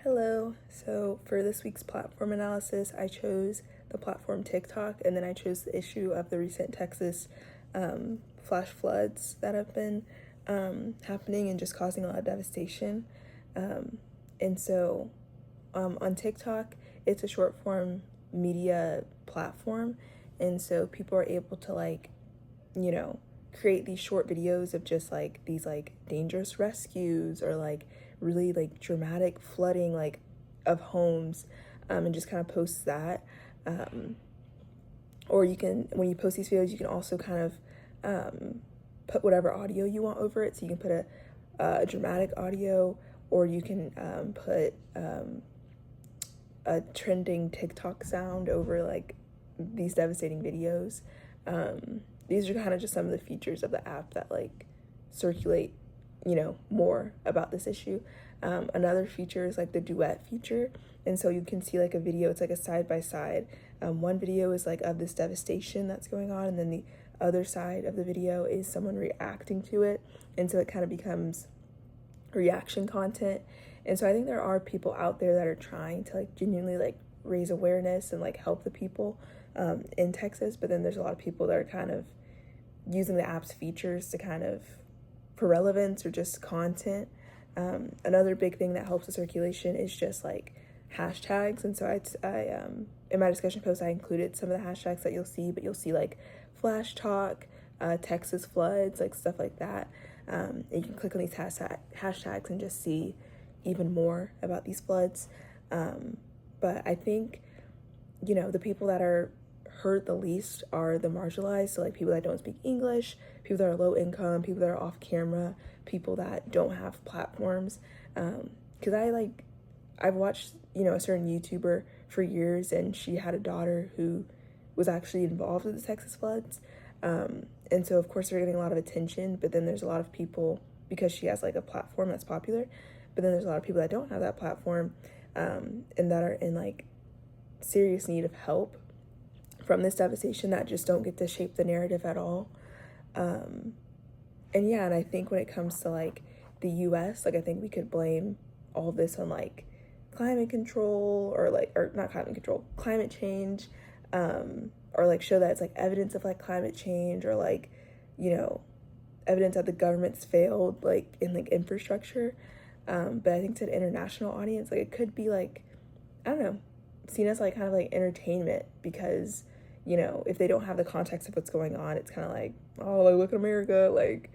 Hello. So for this week's platform analysis, I chose the platform TikTok, and then I chose the issue of the recent Texas flash floods that have been happening and just causing a lot of devastation. And so on TikTok, it's a short form media platform, and so people are able to create these short videos of just like these like dangerous rescues or like really like dramatic flooding like of homes, and just kind of post that. Or you can, when you post these videos, you can also kind of put whatever audio you want over it. So you can put a dramatic audio, or you can put a trending TikTok sound over like these devastating videos. These are kind of just some of the features of the app that like circulate, more about this issue. Another feature is like the duet feature. And so you can see like a video, it's like a side by side. One video is like of this devastation that's going on, and then the other side of the video is someone reacting to it. And so it kind of becomes reaction content. And so I think there are people out there that are trying to like genuinely like raise awareness and like help the people in Texas, but then there's a lot of people that are kind of using the app's features to kind of for relevance or just content. Another big thing that helps the circulation is just like hashtags. And so I in my discussion post, I included some of the hashtags that you'll see, but you'll see like flash talk, Texas floods, like stuff like that. And you can click on these hashtags and just see even more about these floods. But I think, the people that are hurt the least are the marginalized. So like people that don't speak English, people that are low income, people that are off camera, people that don't have platforms. Because I've watched, a certain YouTuber for years, and she had a daughter who was actually involved with the Texas floods. And so of course they're getting a lot of attention, but then there's a lot of people, because she has like a platform that's popular, but then there's a lot of people that don't have that platform, and that are in like serious need of help from this devastation, that just don't get to shape the narrative at all. And I think when it comes to like the US, like I think we could blame all this on like climate control, or not climate control, climate change, or like show that it's like evidence of like climate change, or like, evidence that the government's failed like in like infrastructure. But I think to an international audience, like it could be like, I don't know, seen as like kind of like entertainment, because if they don't have the context of what's going on, it's kind of like, oh, like look at America, like,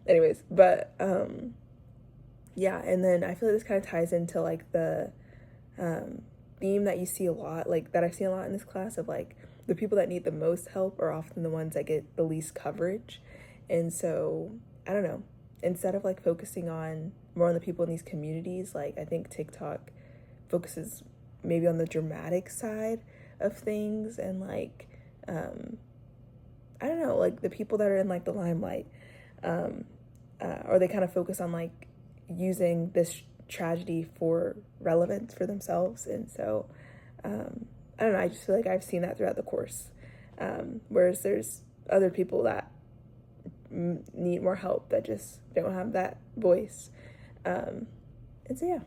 anyways. But and then I feel like this kind of ties into like the theme that you see a lot, like that I've seen a lot in this class, of like the people that need the most help are often the ones that get the least coverage. And so I don't know, instead of like focusing on more on the people in these communities, like I think TikTok focuses maybe on the dramatic side of things, and like I don't know, like the people that are in like the limelight, or they kind of focus on like using this tragedy for relevance for themselves. And so I don't know, I just feel like I've seen that throughout the course, whereas there's other people that need more help that just don't have that voice. And so